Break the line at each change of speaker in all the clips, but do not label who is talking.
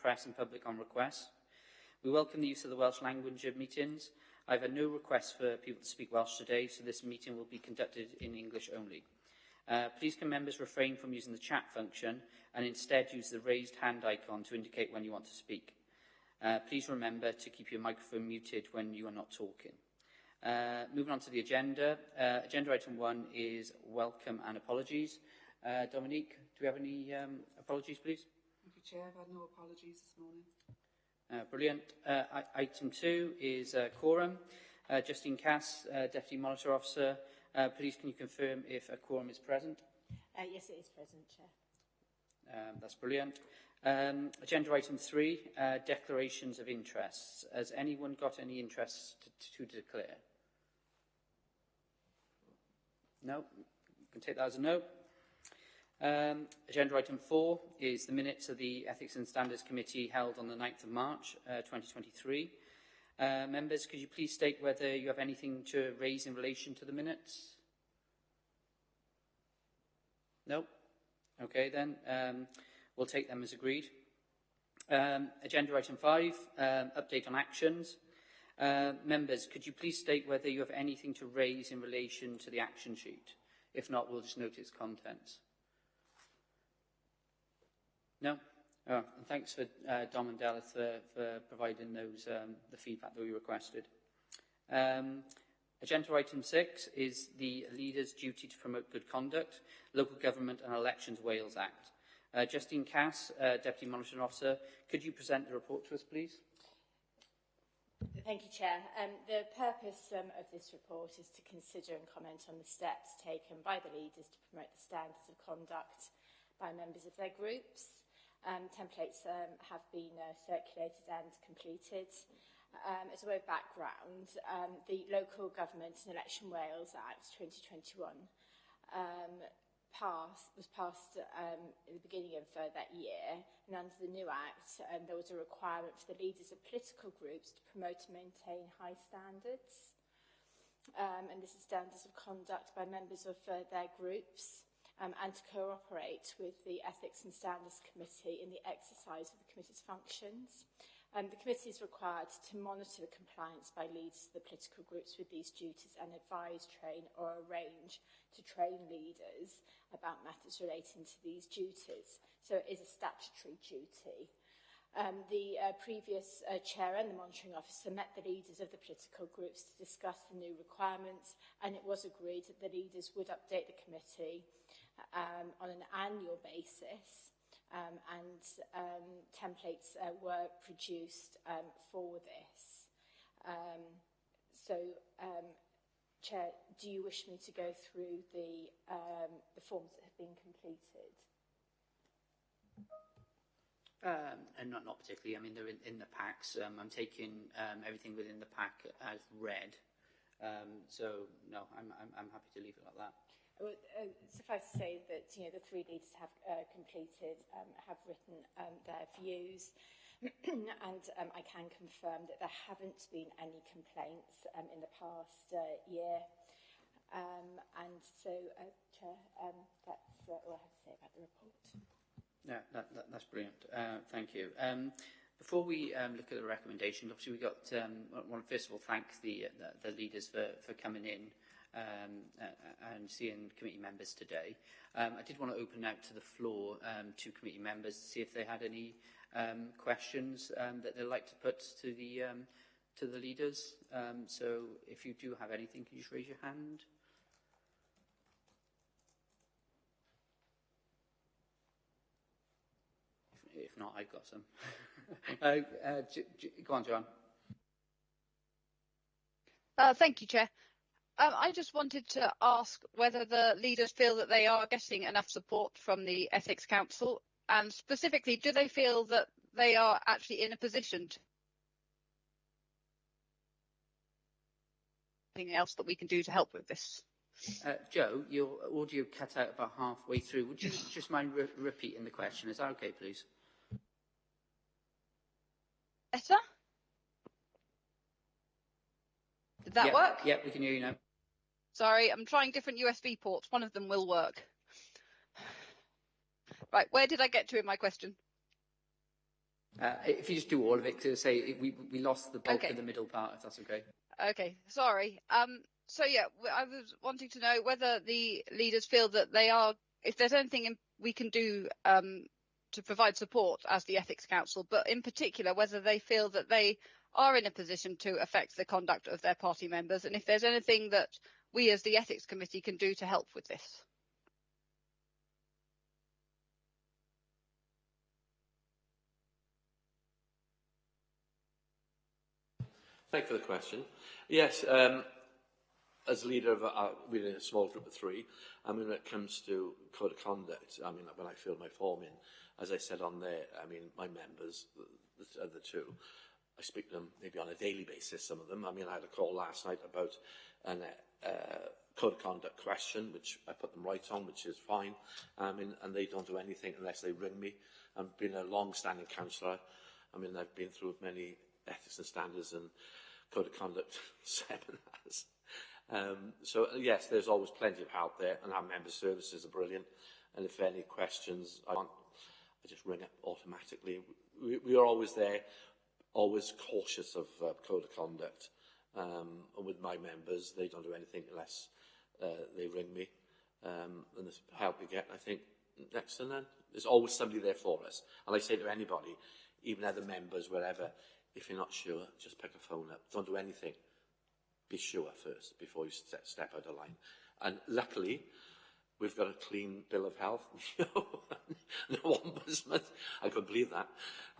press and public on request. We welcome the use of the Welsh language at meetings. I've had no requests for people to speak Welsh today, so this meeting will be conducted in English only. Please can members refrain from using the chat function and instead use the raised hand icon to indicate when you want to speak. Please remember to keep your microphone muted when you are not talking. Moving on to the agenda. Agenda item 1 is welcome and apologies. Dominique, do we have any apologies, please?
Thank you, Chair. I've had no apologies this morning.
Brilliant. Item 2 is quorum. Justine Cass, Deputy Monitor Officer, please can you confirm if a quorum is present?
Yes, it is present, Chair.
That's brilliant. Agenda item 3, declarations of interests. Has anyone got any interests to declare? No? You can take that as a no. Agenda item 4 is the minutes of the Ethics and Standards Committee held on the 9th of March 2023. Members, could you please state whether you have anything to raise in relation to the minutes? No? Okay then, we'll take them as agreed. Agenda item 5, update on actions. Members, could you please state whether you have anything to raise in relation to the action sheet? If not, we'll just note its contents. No? Oh, and thanks for Dom and Dalith for providing those the feedback that we requested. Agenda item 6 is the Leaders' Duty to Promote Good Conduct, Local Government and Elections Wales Act. Justine Cass, Deputy Monitoring Officer, could you present the report to us, please?
Thank you, Chair. The purpose of this report is to consider and comment on the steps taken by the leaders to promote the standards of conduct by members of their groups. Templates have been circulated and completed. As a way of background, the Local Government and Election Wales Act 2021 was passed at the beginning of that year, and under the new Act there was a requirement for the leaders of political groups to promote and maintain high standards, and this is standards of conduct by members of their groups. And to cooperate with the Ethics and Standards Committee in the exercise of the committee's functions. The committee is required to monitor the compliance by leaders of the political groups with these duties and advise, train or arrange to train leaders about matters relating to these duties. So it is a statutory duty. The previous chair and the monitoring officer met the leaders of the political groups to discuss the new requirements, and it was agreed that the leaders would update the committee on an annual basis, and templates were produced for this. Chair, do you wish me to go through the forms that have been completed?
Not particularly. I mean, they're in the packs. I'm taking everything within the pack as read. So no, I'm happy to leave it like that.
Suffice to say that the three leaders have completed, have written their views, and I can confirm that there haven't been any complaints in the past year. And so, Chair, that's all I have to say about the report.
Yeah, that's brilliant. Thank you. Before we look at the recommendations, obviously we got. Well, first of all, thank the leaders for coming in and seeing committee members today. I did want to open out to the floor to committee members to see if they had any questions that they'd like to put to the leaders. So if you do have anything, can you just raise your hand? If not, I've got some. Go on, John.
Thank you, Chair. I just wanted to ask whether the leaders feel that they are getting enough support from the Ethics Council, and specifically, do they feel that they are actually in a position to anything else that we can do to help with this?
Joe, your audio cut out about halfway through. Would you just mind repeating the question? Is that okay, please?
Better? Did that work?
Yeah, we can hear you now.
Sorry, I'm trying different USB ports. One of them will work. Right, where did I get to in my question?
If you just do all of it, to say we lost the bulk
Okay.
of the middle part, if that's okay.
Okay, sorry. So yeah, I was wanting to know whether the leaders feel that they are, if there's anything we can do to provide support as the Ethics Council, but in particular whether they feel that they are in a position to affect the conduct of their party members, and if there's anything that we as the Ethics Committee can do to help with this.
Thank you for the question. Yes, as leader of we're in a small group of 3. I mean, when it comes to code of conduct, I mean, when I fill my form in, as I said on there, I mean, my members, the other 2, I speak to them maybe on a daily basis, some of them. I mean, I had a call last night about an code of conduct question, which I put them right on, which is fine. I mean, and they don't do anything unless they ring me. I've been a long-standing councillor. I mean, I've been through many ethics and standards and code of conduct seminars. So yes, there's always plenty of help there, and our member services are brilliant. And if any questions, I just ring up automatically. We are always there, always cautious of code of conduct. And with my members, they don't do anything unless they ring me. And the help we get, I think, next to none. There's always somebody there for us. And I say to anybody, even other members, wherever, if you're not sure, just pick a phone up. Don't do anything. Be sure first before you step out of line. And luckily, we've got a clean bill of health. No ombudsman. I couldn't believe that.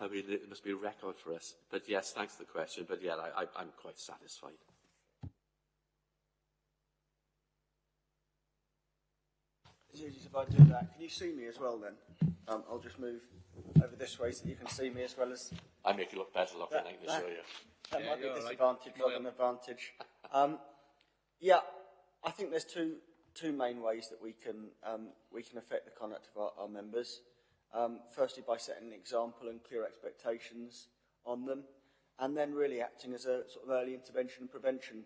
I mean, it must be a record for us. But yes, thanks for the question. But yeah, I'm quite satisfied.
If I do that, can you see me as well then? I'll just move over this way so that you can see me as well as...
I make you look better looking, I can assure you.
That might be a disadvantage rather than an advantage. Yeah, I think there's two main ways that we can affect the conduct of our members. Firstly, by setting an example and clear expectations on them, and then really acting as a sort of early intervention and prevention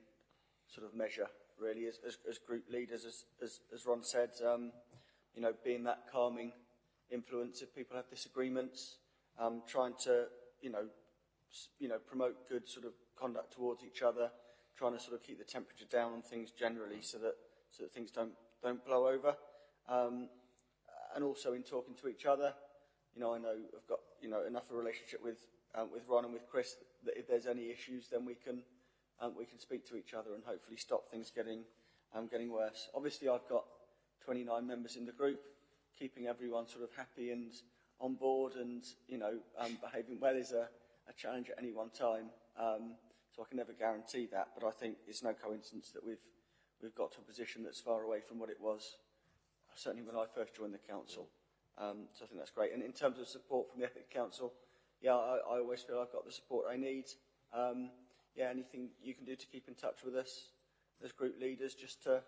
sort of measure, really, as group leaders, as Ron said, you know, being that calming influence if people have disagreements, trying to, you know, promote good sort of conduct towards each other, trying to sort of keep the temperature down on things generally so that things don't blow over, and also in talking to each other. You know, I know I've got, you know, enough of a relationship with Ron and with Chris that if there's any issues, then we can speak to each other and hopefully stop things getting worse. Obviously, I've got 29 members in the group, keeping everyone sort of happy and on board, and you know, behaving well is a challenge at any one time. So I can never guarantee that, but I think it's no coincidence that we've got to a position that's far away from what it was, certainly when I first joined the council. So I think that's great. And in terms of support from the Ethics Council, yeah, I always feel I've got the support I need. Yeah, anything you can do to keep in touch with us as group leaders, just to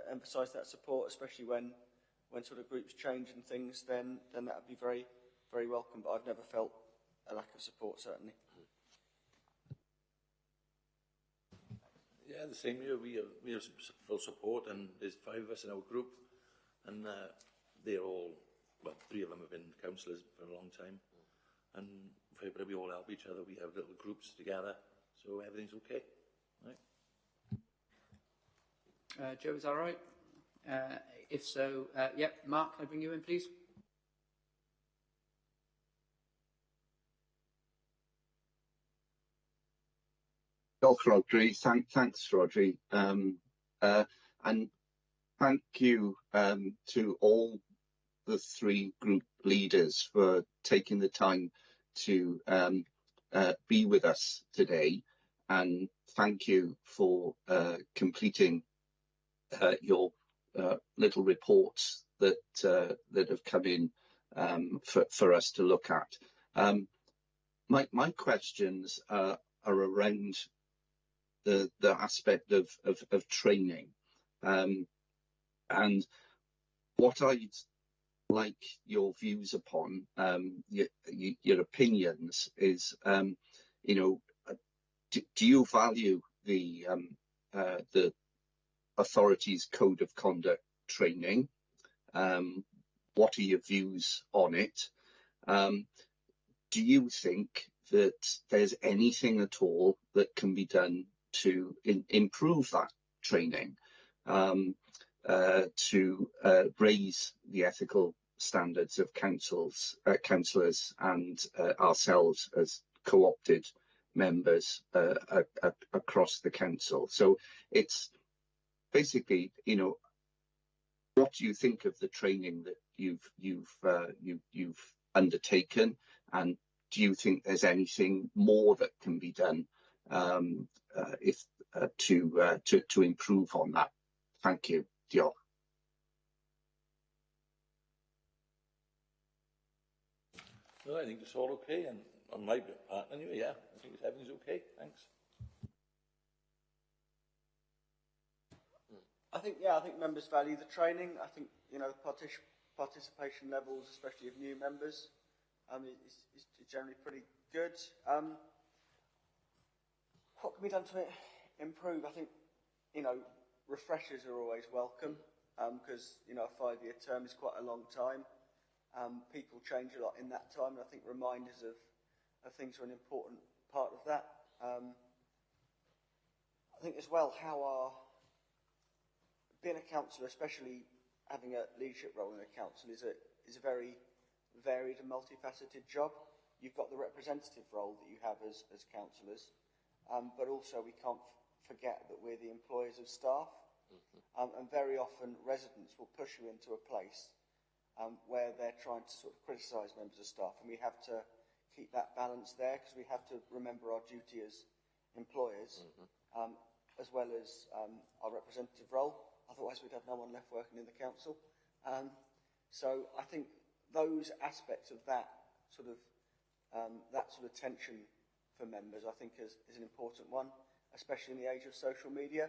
emphasise that support, especially when sort of groups change and things, then that would be very, very welcome. But I've never felt a lack of support, certainly.
Yeah, the same here. We have full support, and there's 5 of us in our group, and they're all, well, 3 of them have been councillors for a long time, and we all help each other. We have little groups together, so everything's okay. Right.
Joe, is that right? If so, yep. Mark, can I bring you in, please?
Rodri. Thanks, Rodri. And thank you to all the 3 group leaders for taking the time to be with us today. And thank you for completing your little reports that have come in for us to look at. My questions are around the aspect of training, and what I'd like your views upon, your opinions, is you know, do you value the authorities' code of conduct training? What are your views on it? do you think that there's anything at all that can be done to improve that training, to raise the ethical standards of councillors and ourselves as co-opted members across the council? So it's basically, you know, what do you think of the training that you've undertaken, and do you think there's anything more that can be done to improve on that? Thank you. Diolch.
No, I think it's all okay, and on my part anyway, yeah, I think everything's okay. Thanks.
I think members value the training. I think, you know, participation levels, especially of new members, is generally pretty good. What can be done to improve? I think, you know, refreshers are always welcome, because, you know, a 5-year term is quite a long time. People change a lot in that time, and I think reminders of things are an important part of that. I think as well, being a councillor, especially having a leadership role in a council, is a very varied and multifaceted job. You've got the representative role that you have as councillors, but also we can't forget that we're the employers of staff, and very often residents will push you into a place where they're trying to sort of criticise members of staff, and we have to keep that balance there, because we have to remember our duty as employers, as well as our representative role. Otherwise, we'd have no one left working in the council. So I think those aspects of that sort of tension for members, I think, is an important one, especially in the age of social media.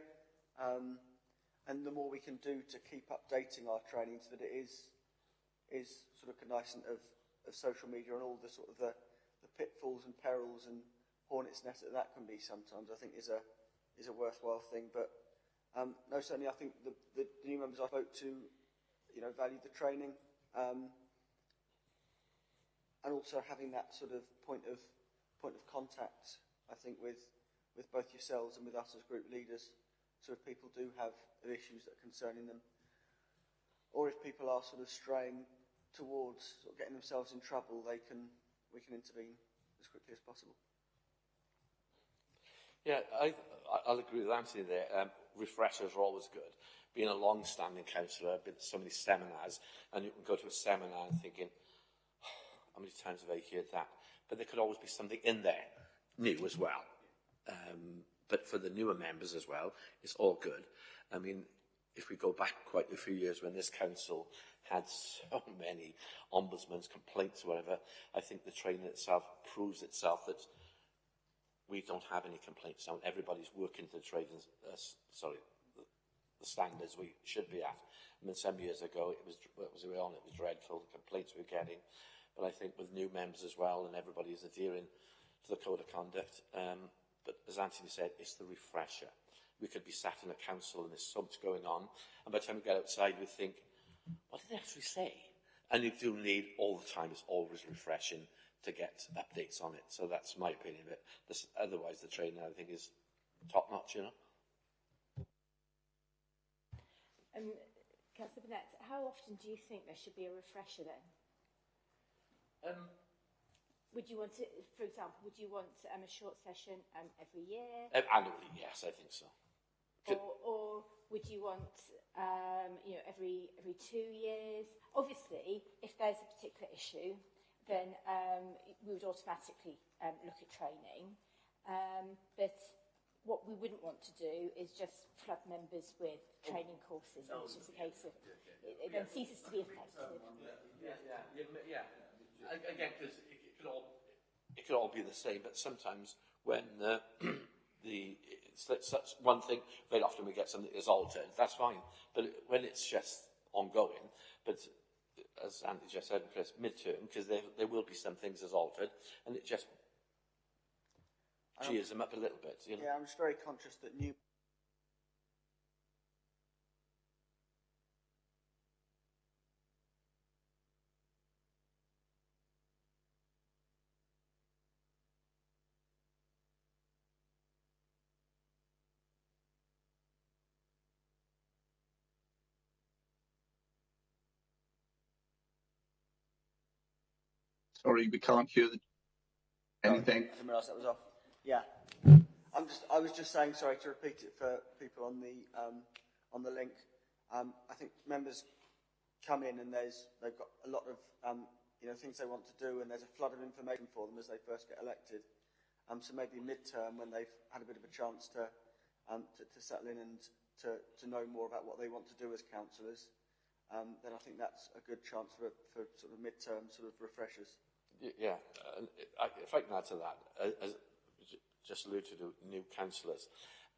And the more we can do to keep updating our training so that it is sort of cognizant of social media and all the sort of the pitfalls and perils and hornet's nest that can be sometimes, I think is a worthwhile thing. But no, certainly I think the new members I spoke to, you know, value the training, and also having that sort of point of contact, I think, with both yourselves and with us as group leaders. So if people do have issues that are concerning them, or if people are sort of straying towards sort of getting themselves in trouble, we can intervene as quickly as possible.
Yeah, I'll agree with Anthony there. Refreshers are always good. Being a long-standing councillor, I've been to so many seminars, and you can go to a seminar and thinking, how many times have I heard that? But there could always be something in there new as well. But for the newer members as well, it's all good. I mean, if we go back quite a few years when this council had so many ombudsman's complaints or whatever, I think the training itself proves itself that we don't have any complaints now. Everybody's working to the the standards we should be at. I mean, some years ago, it was dreadful, the complaints we were getting. But I think with new members as well, and everybody's adhering to the code of conduct. But as Anthony said, it's the refresher. We could be sat in a council and there's so much going on, and by the time we get outside, we think, what did they actually say? And you do need, all the time, it's always refreshing to get updates on it. So that's my opinion of it. Otherwise, the training, I think, is top-notch, you know.
Councillor Burnett, how often do you think there should be a refresher then? Would you want to, for example, would you want a short session every year?
Annually, yes, I think so.
Or would you want, you know, every 2 years? Obviously, if there's a particular issue, then we would automatically look at training. But what we wouldn't want to do is just flood members with training courses. No, it's just a case of it then ceases to be effective.
Yeah. Again, because it could all be the same, but sometimes when such one thing, very often we get something that's altered. That's fine, but when it's just ongoing, but as Andy just said, Chris, mid-term, because there will be some things that's altered, and it just cheers them up a little bit. You know?
Yeah, I'm just very conscious that new
Sorry, we can't hear anything.
I didn't realise that was off. Yeah. I was just saying, sorry, to repeat it for people on the link. I think members come in and they've got a lot of things they want to do, and there's a flood of information for them as they first get elected. So maybe mid-term, when they've had a bit of a chance to settle in and to know more about what they want to do as councillors, then I think that's a good chance for sort of mid-term sort of refreshers.
Yeah, if I can add to that, as just alluded to, new councillors,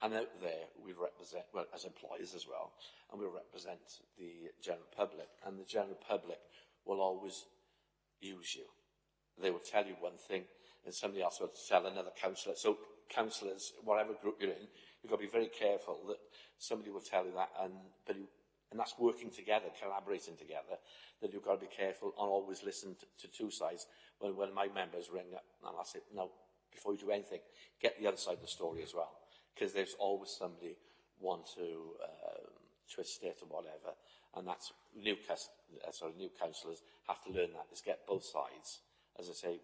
and out there we represent, well, as employees as well, and we represent the general public, and the general public will always use you. They will tell you one thing, and somebody else will tell another councillor. So councillors, whatever group you're in, you've got to be very careful that somebody will tell you that, and that's working together, collaborating together, that you've got to be careful and always listen to two sides. When my members ring up, and I say, no, before you do anything, get the other side of the story as well, because there's always somebody want to twist it or whatever, and that's new councillors have to learn that, is get both sides. As I say,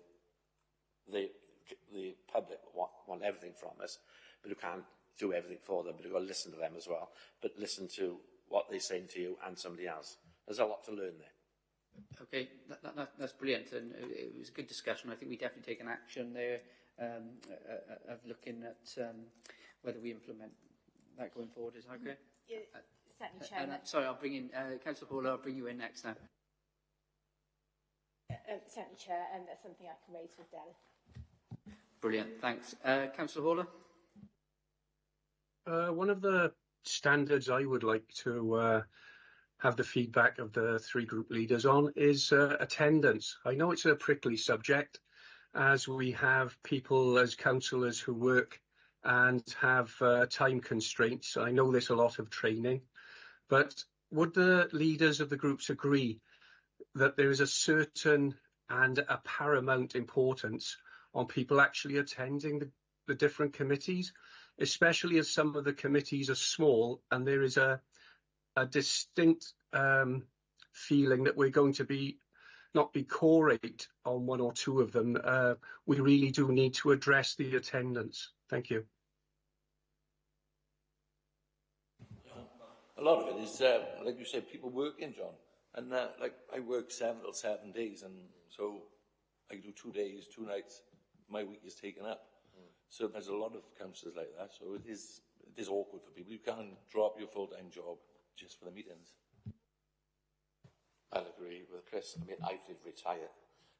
the public want everything from us, but you can't do everything for them, but you've got to listen to them as well, but listen to what they're saying to you and somebody else. There's a lot to learn there.
Okay, that's brilliant, and it was a good discussion. I think we definitely take an action there of looking at whether we implement that going forward. Is that okay?
Yeah, certainly, Chairman.
Sorry, I'll bring in Councillor Hall. I'll bring you in next now.
Certainly, Chair, and that's something I can raise with Del.
Brilliant, thanks. Councillor Haller?
One of the standards I would like to have the feedback of the three group leaders on is attendance. I know it's a prickly subject, as we have people as councillors who work and have time constraints. I know there's a lot of training, but would the leaders of the groups agree that there is a certain and a paramount importance on people actually attending the different committees, especially as some of the committees are small and there is a distinct feeling that we're going to not be core-rate on one or two of them. We really do need to address the attendance. Thank you.
A lot of it is, like you said, people working, John. And like I work 7 till 7 days, and so I do 2 days, 2 nights. My week is taken up. So there's a lot of councillors like that. So it is awkward for people. You can't drop your full-time job just for the meetings.
I'll agree with Chris. I mean, I did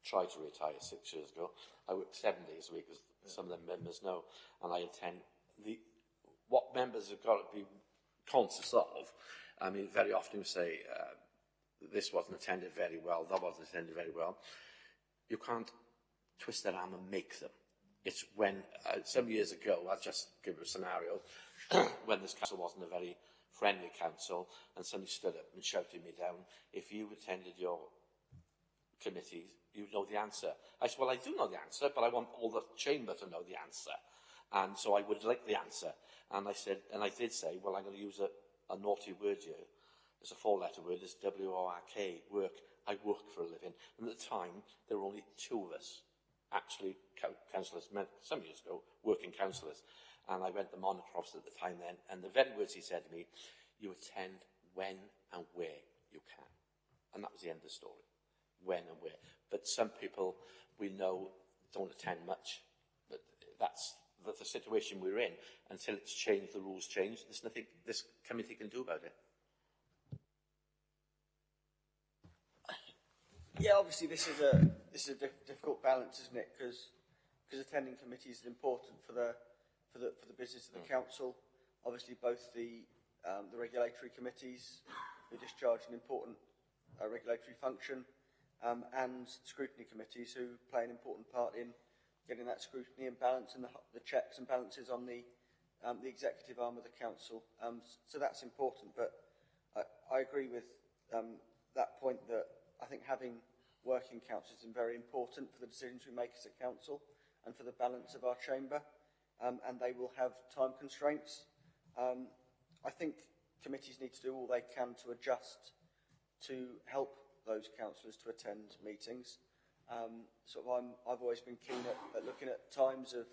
tried to retire 6 years ago. I work 7 days a week, as some of the members know, and I attend what members have got to be conscious of. I mean, very often we say, this wasn't attended very well, that wasn't attended very well. You can't twist their arm and make them. It's when, some years ago, I'll just give you a scenario, when this council wasn't a very friendly council, and somebody stood up and shouted me down, if you attended your committee, you know the answer. I said, well, I do know the answer, but I want all the chamber to know the answer. And so I would like the answer. And I said, and I did say, well, I'm going to use a naughty word here. It's a 4-letter word, it's W-O-R-K, work. I work for a living. And at the time, there were only 2 of us, actually councillors, some years ago, working councillors. And I went to monitor officer at the time then, and the very words he said to me, you attend when and where you can. And that was the end of the story, when and where. But some people we know don't attend much, but that's the situation we're in. Until it's changed, the rules change, there's nothing this committee can do about it.
Yeah, obviously this is a difficult balance, isn't it? Because attending committees is important for the business of the council. Obviously, both the regulatory committees who discharge an important regulatory function, and scrutiny committees who play an important part in getting that scrutiny and balance and the checks and balances on the executive arm of the council. So that's important. But I agree with that point that I think having working councillors is very important for the decisions we make as a council and for the balance of our chamber, and they will have time constraints. I think committees need to do all they can to adjust to help those councillors to attend meetings, I've always been keen at looking at times of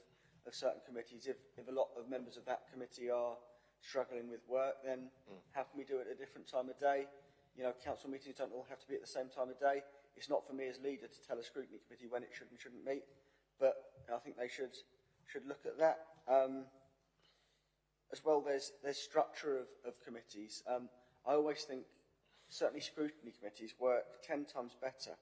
certain committees. If a lot of members of that committee are struggling with work, then how can we do it at a different time of day? You know, council meetings don't all have to be at the same time of day. It's not for me as leader to tell a scrutiny committee when it should and shouldn't meet, but I think they should look at that. As well, there's structure of committees. I always think certainly scrutiny committees work 10 times better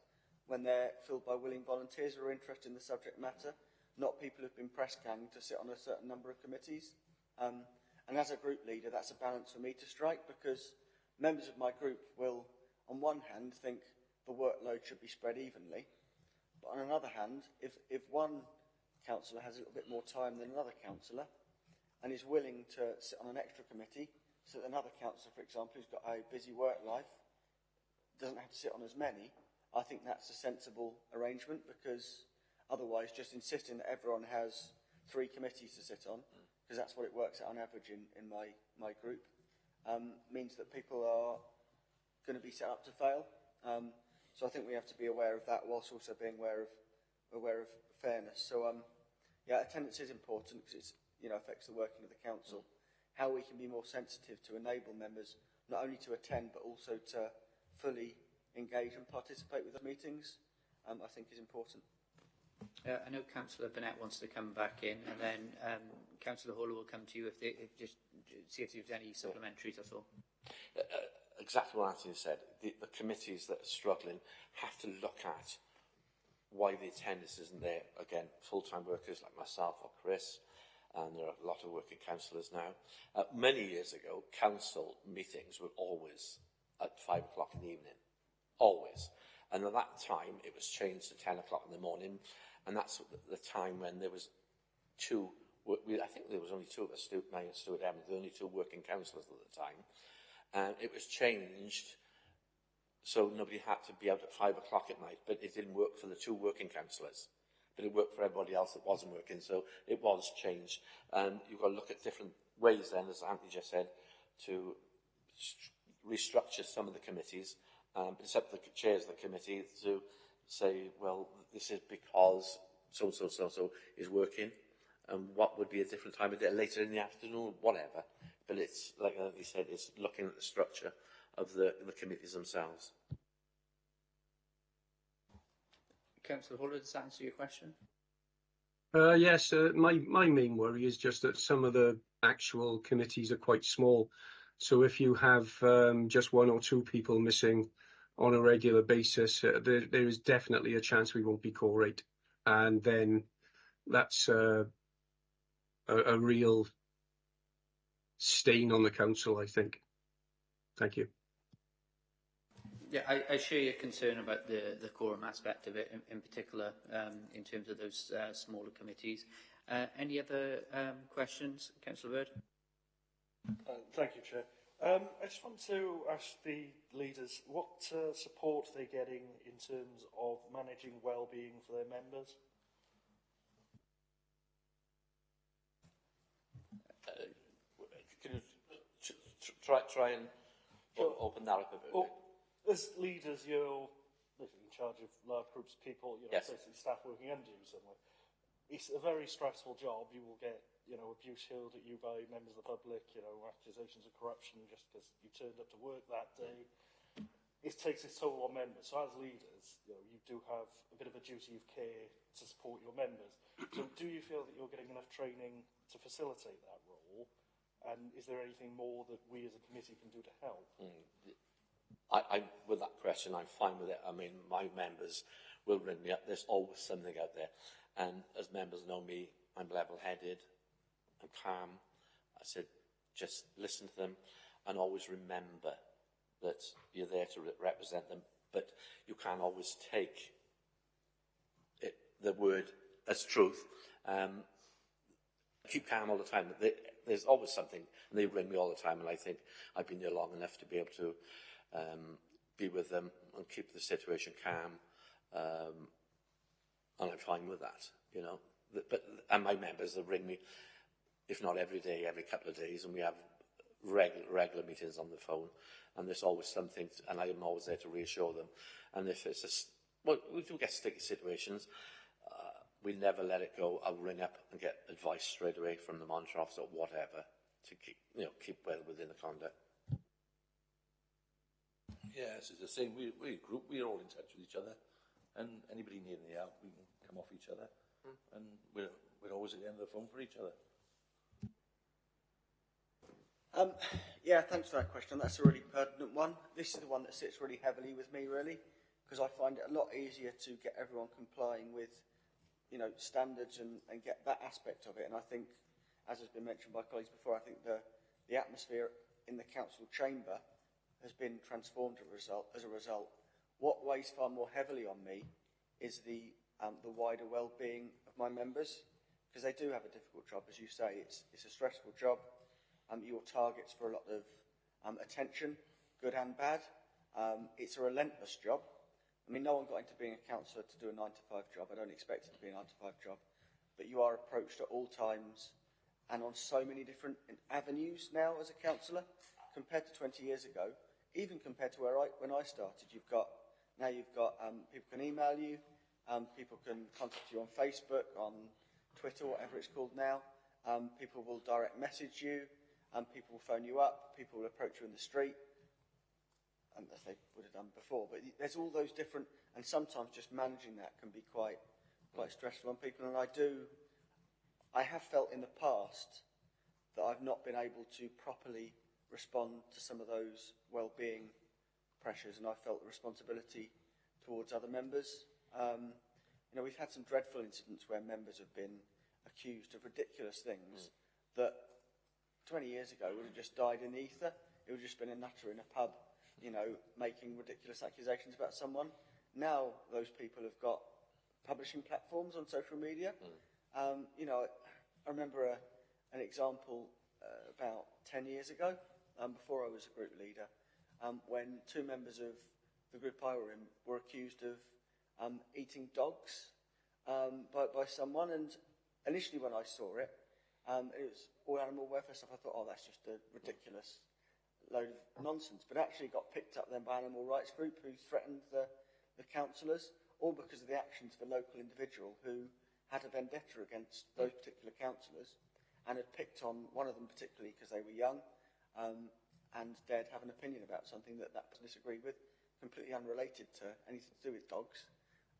when they're filled by willing volunteers who are interested in the subject matter, not people who've been press ganged to sit on a certain number of committees. And as a group leader, that's a balance for me to strike, because members of my group will, on one hand, think the workload should be spread evenly, but on another hand, if one councillor has a little bit more time than another councillor and is willing to sit on an extra committee, so that another councillor, for example, who's got a busy work life, doesn't have to sit on as many, I think that's a sensible arrangement, because otherwise just insisting that everyone has 3 committees to sit on, because that's what it works out on average in my group, means that people are going to be set up to fail. So I think we have to be aware of that, whilst also being aware of fairness. So yeah, attendance is important, because it affects the working of the council. How we can be more sensitive to enable members not only to attend but also to fully engage and participate with the meetings, I think is important.
I know Councillor Burnett wants to come back in, and then Councillor Hall will come to you just see if there's any supplementaries, that's all.
Exactly what Anthony said. The committees that are struggling have to look at why the attendance isn't there. Again, full-time workers like myself or Chris, and there are a lot of working councillors now. Many years ago, council meetings were always at 5 o'clock in the evening. Always. And at that time, it was changed to 10 o'clock in the morning, and that's the time when there was I think there was only 2 of us, me and Stuart Evans, the only 2 working councillors at the time. And it was changed so nobody had to be out at 5 o'clock at night, but it didn't work for the 2 working councillors. But it worked for everybody else that wasn't working, so it was changed. And you've got to look at different ways then, as Anthony just said, to restructure some of the committees. It's up to the chairs of the committee to say, well, this is because so-and-so is working, and what would be a different time of day, later in the afternoon, whatever. But it's, like he said, it's looking at the structure of the committees themselves.
Councillor Hall, does that answer your question?
Yes, my main worry is just that some of the actual committees are quite small. So if you have just 1 or 2 people missing on a regular basis, there is definitely a chance we won't be quorate. And then that's a real stain on the council, I think. Thank you.
Yeah, I share your concern about the quorum aspect of it, in particular, in terms of those smaller committees. Any other questions, Councillor Bird?
Thank you, Chair. I just want to ask the leaders what support they're getting in terms of managing well-being for their members.
Can you try and open that up a bit?
Well, as leaders, you're in charge of large groups of people,
yes.
Basically staff working under you somewhere. It's a very stressful job. You will get, abuse hurled at you by members of the public, accusations of corruption just because you turned up to work that day. It takes its toll on members. So as leaders, you do have a bit of a duty of care to support your members. So do you feel that you're getting enough training to facilitate that role? And is there anything more that we as a committee can do to help?
With that question, I'm fine with it. I mean, my members will ring me up. There's always something out there. And as members know me, I'm level-headed, I'm calm. I said, just listen to them and always remember that you're there to represent them. But you can't always take the word as truth. Keep calm all the time. There's always something, and they ring me all the time, and I think I've been there long enough to be able to be with them and keep the situation calm, and I'm fine with that, and my members, they ring me, if not every day, every couple of days, and we have regular meetings on the phone, and there's always something, and I'm always there to reassure them. And if it's well, we do get sticky situations. We never let it go. I'll ring up and get advice straight away from the monitor officer or whatever to keep well within the conduct.
Yes, it's the same. We're a group. We're all in touch with each other, and anybody needing any help, we can come off each other, and we're always at the end of the phone for each other.
Yeah, thanks for that question. That's a really pertinent one. This is the one that sits really heavily with me, really, because I find it a lot easier to get everyone complying with, standards and get that aspect of it. And I think, as has been mentioned by colleagues before, I think the atmosphere in the council chamber has been transformed as a result. What weighs far more heavily on me is the wider well-being of my members, because they do have a difficult job, as you say. It's a stressful job. Your targets for a lot of attention, good and bad. It's a relentless job. I mean, no one got into being a councillor to do a 9-to-5 job. I don't expect it to be a 9-to-5 job. But you are approached at all times and on so many different avenues now as a councillor compared to 20 years ago. Even compared to when I started, you've got people can email you, people can contact you on Facebook, on Twitter, whatever it's called now. People will direct message you, people will phone you up, people will approach you in the street, as they would have done before. But there's all those different, and sometimes just managing that can be quite stressful on people. And I have felt in the past that I've not been able to properly respond to some of those well-being pressures, and I felt the responsibility towards other members. We've had some dreadful incidents where members have been accused of ridiculous things that 20 years ago would have just died in the ether. It would have just been a nutter in a pub, making ridiculous accusations about someone. Now those people have got publishing platforms on social media. I remember an example about 10 years ago, before I was a group leader, when two members of the group I were in were accused of eating dogs by someone. And initially when I saw it, it was all animal welfare stuff. I thought, oh, that's just a ridiculous load of nonsense. But actually got picked up then by an animal rights group who threatened the councillors, all because of the actions of a local individual who had a vendetta against those particular councillors and had picked on one of them particularly because they were young, and dared have an opinion about something that person disagreed with, completely unrelated to anything to do with dogs.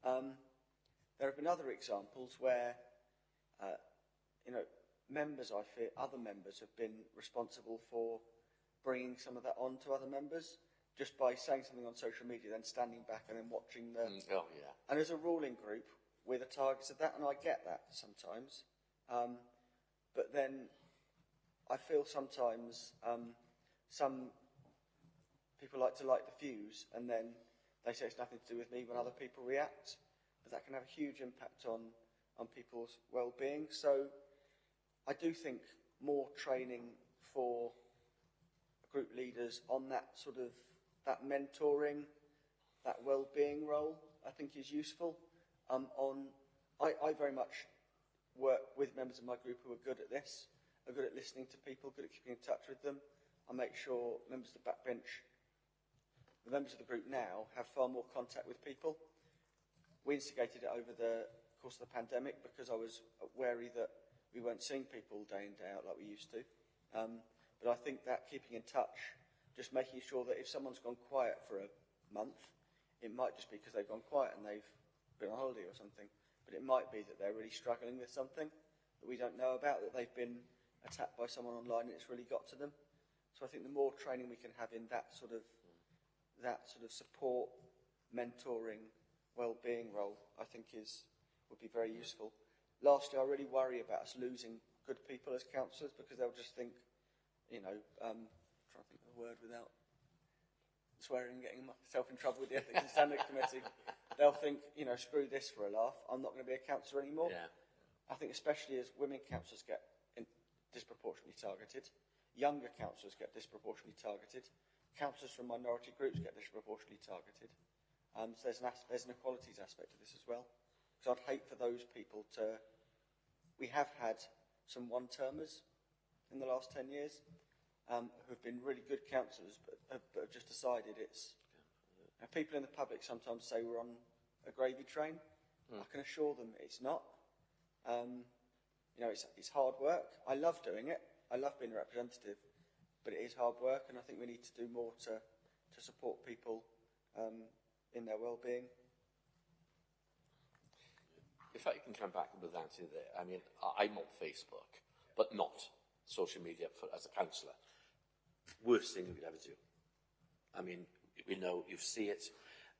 There have been other examples where, other members have been responsible for bringing some of that on to other members, just by saying something on social media, then standing back and then watching the... And as a ruling group, we're the targets of that, and I get that sometimes. But then I feel sometimes some people like to light the fuse, and then they say it's nothing to do with me when other people react. But that can have a huge impact on people's well-being. So I do think more training for group leaders on that sort of that mentoring, that well-being role, I think is useful. I very much work with members of my group who are good at this, are good at listening to people, good at keeping in touch with them. I make sure members of the backbench, the members of the group now, have far more contact with people. We instigated it over the course of the pandemic because I was wary that we weren't seeing people day in, day out like we used to. But I think that keeping in touch, just making sure that if someone's gone quiet for a month, it might just be because they've gone quiet and they've been on holiday or something. But it might be that they're really struggling with something that we don't know about, that they've been attacked by someone online and it's really got to them. So I think the more training we can have in that sort of support, mentoring, well-being role, I think would be very useful. Lastly, I really worry about us losing good people as councillors, because they'll just think, trying to think of a word without swearing and getting myself in trouble with the Ethics and Standards Committee. They'll think, screw this for a laugh, I'm not going to be a councillor anymore. Yeah. I think especially as women councillors get disproportionately targeted, younger councillors get disproportionately targeted, councillors from minority groups get disproportionately targeted. So there's an equalities aspect to this as well. Because I'd hate for those people to... We have had some one-termers in the last 10 years who've been really good councillors, but have just decided it's... People in the public sometimes say we're on a gravy train. I can assure them it's not. You know, it's hard work. I love doing it. I love being a representative, but it is hard work, and I think we need to do more to support people in their well-being.
If I can come back with that in there, I mean, I'm on Facebook, but not social media as a councillor. Worst thing you could ever do. I mean, we know, you see it,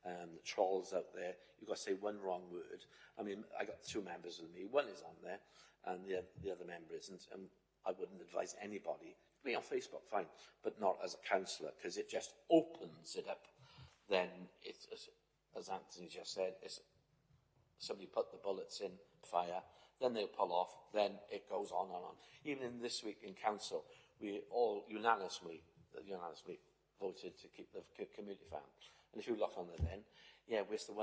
the trolls out there, you've got to say one wrong word. I mean, I got 2 members with me, one is on there, and the other member isn't, and I wouldn't advise anybody to be on Facebook, fine, but not as a councillor, because it just opens it up. Then, it's, as Anthony just said, it's somebody put the bullets in fire, then they'll pull off, then it goes on and on. Even in this week in council, we all unanimously voted to keep the community farm. And if you look on there then, yeah, where's the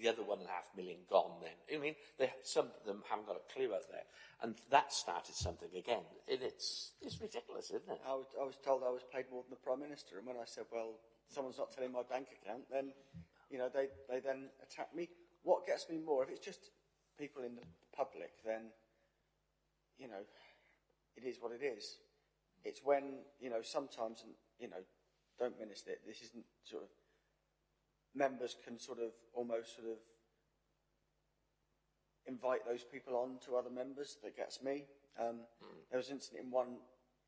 other 1.5 million gone then? I mean, some of them haven't got a clue out there. And that started something again. It's ridiculous, isn't it?
I was told I was paid more than the Prime Minister, and when I said, well, someone's not telling my bank account, then, you know, they then attack me. What gets me more, if it's just people in the public, then, you know, it is what it is. It's when, you know, sometimes, you know, don't minister it, this isn't sort of, members can sort of almost sort of invite those people on to other members. That gets me. There was an incident in one,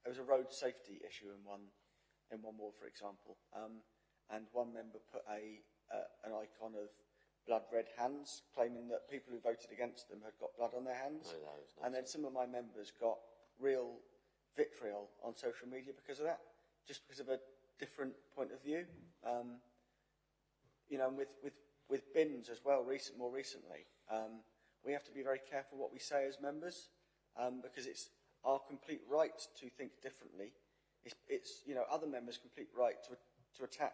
there was a road safety issue in one ward, for example, and one member put an icon of blood red hands, claiming that people who voted against them had got blood on their hands.
No, nice.
And then some of my members got real vitriol on social media because of that, just because of a different point of view. You know, and with bins as well, more recently, we have to be very careful what we say as members, because it's our complete right to think differently. It's you know, other members' complete right to attack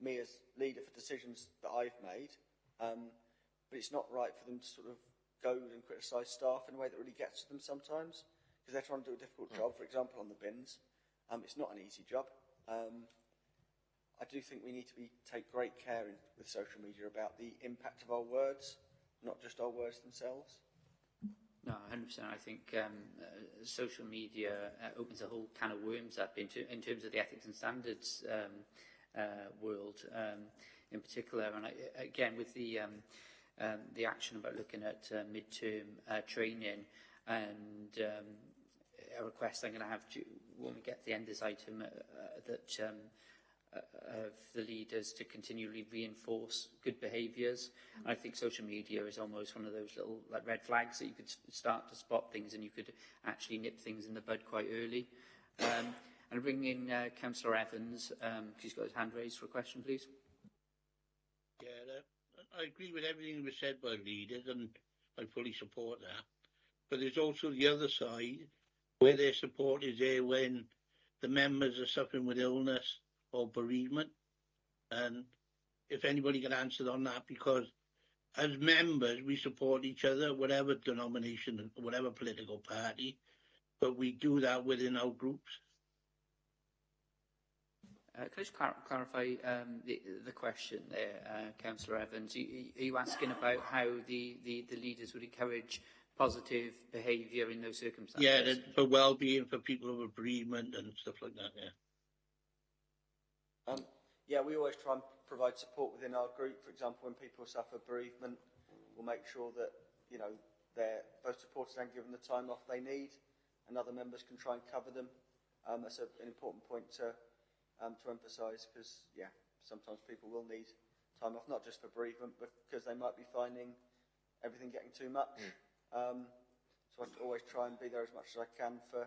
me as leader for decisions that I've made, but it's not right for them to sort of go and criticise staff in a way that really gets to them sometimes, because they're trying to do a difficult job. For example, on the bins, it's not an easy job. I do think we need to take great care with social media about the impact of our words, not just our words themselves.
No, 100%. I think social media opens a whole can of worms up in terms of the ethics and standards world in particular. And again, with the action about looking at mid-term training and a request I'm going to have to, when we get to the end of this item, that of the leaders to continually reinforce good behaviours. And I think social media is almost one of those little like red flags that you could start to spot things, and you could actually nip things in the bud quite early. And bring in Councillor Evans, he's got his hand raised for a question, please.
Yeah, I agree with everything that was said by leaders, and I fully support that. But there's also the other side, where their support is there when the members are suffering with illness or bereavement. And if anybody can answer on that, because as members, we support each other, whatever denomination, whatever political party, but we do that within our groups.
Can I just clarify the question there, Councillor Evans? Are you asking about how the leaders would encourage positive behaviour in those circumstances?
Yeah, for well-being for people with bereavement and stuff like that, yeah.
Yeah, we always try and provide support within our group. For example, when people suffer bereavement, we'll make sure that, you know, they're both supported and given the time off they need, and other members can try and cover them. That's an important point to emphasise, because, yeah, sometimes people will need time off, not just for bereavement, but because they might be finding everything getting too much. So I always try and be there as much as I can for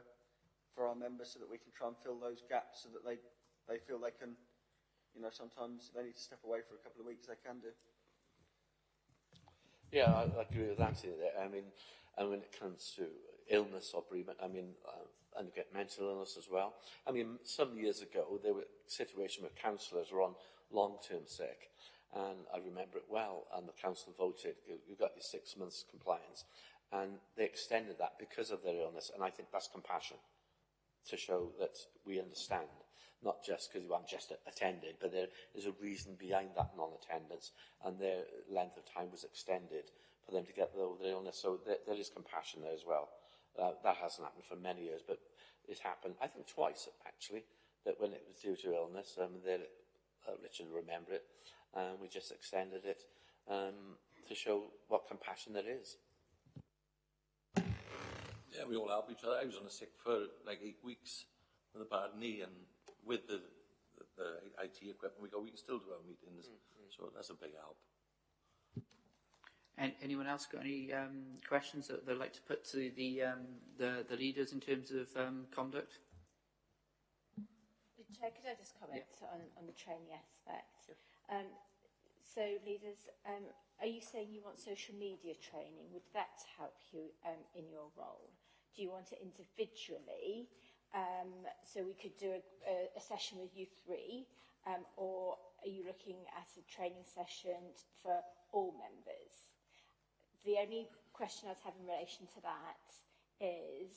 our members, so that we can try and fill those gaps, so that they feel they can, you know, sometimes they need to step away for a couple of weeks, they can do.
Yeah, I agree with that. I mean, and when it comes to illness or bereavement, I mean, and you get mental illness as well. I mean, some years ago, there were situations where councillors were on long-term sick, and I remember it well, and the council voted, you've got your 6 months compliance, and they extended that because of their illness, and I think that's compassion. to show that we understand, not just because you haven't just attended, but there is a reason behind that non-attendance, and their length of time was extended for them to get over their illness. So there is compassion there as well. That hasn't happened for many years, but it happened, I think, twice, actually, that when it was due to illness, Richard will remember it, we just extended it to show what compassion there is.
Yeah, we all help each other. I was on a sick for like 8 weeks with a bad knee, and with the IT equipment we can still do our meetings. So that's a big help.
And anyone else got any questions that they'd like to put to the leaders in terms of conduct?
Chair, could I just comment on the training aspect? So, leaders, are you saying you want social media training? Would that help you in your role? Do you want it individually? So we could do a session with you three, or are you looking at a training session for all members? The only question I'd have in relation to that is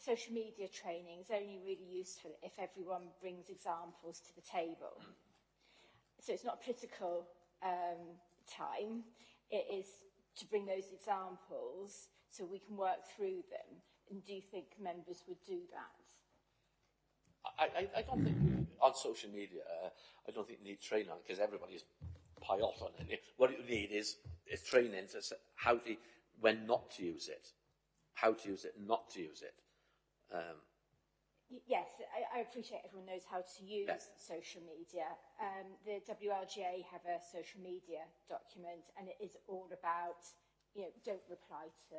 social media training is only really useful if everyone brings examples to the table. So it's not political time, it is to bring those examples so we can work through them. And do you think members would do that?
I don't think on social media, I don't think you need training on it because everybody's pilot on it. What you need is training to how to, when not to use it, how to use it and not to use it.
Yes, I appreciate everyone knows how to use social media. The WLGA have a social media document, and it is all about, don't reply to,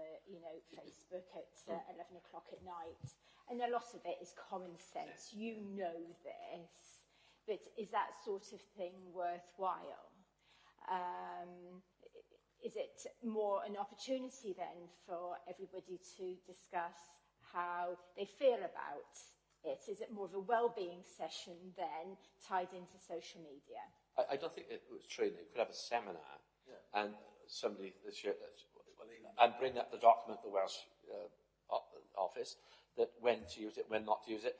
Facebook at 11 o'clock at night. And a lot of it is common sense. You know this, but is that sort of thing worthwhile? Is it more an opportunity then for everybody to discuss how they feel about it? Is it more of a well-being session then tied into social media?
I don't think it was training. You could have a seminar and somebody and bring up the document, the Welsh office, that when to use it, when not to use it.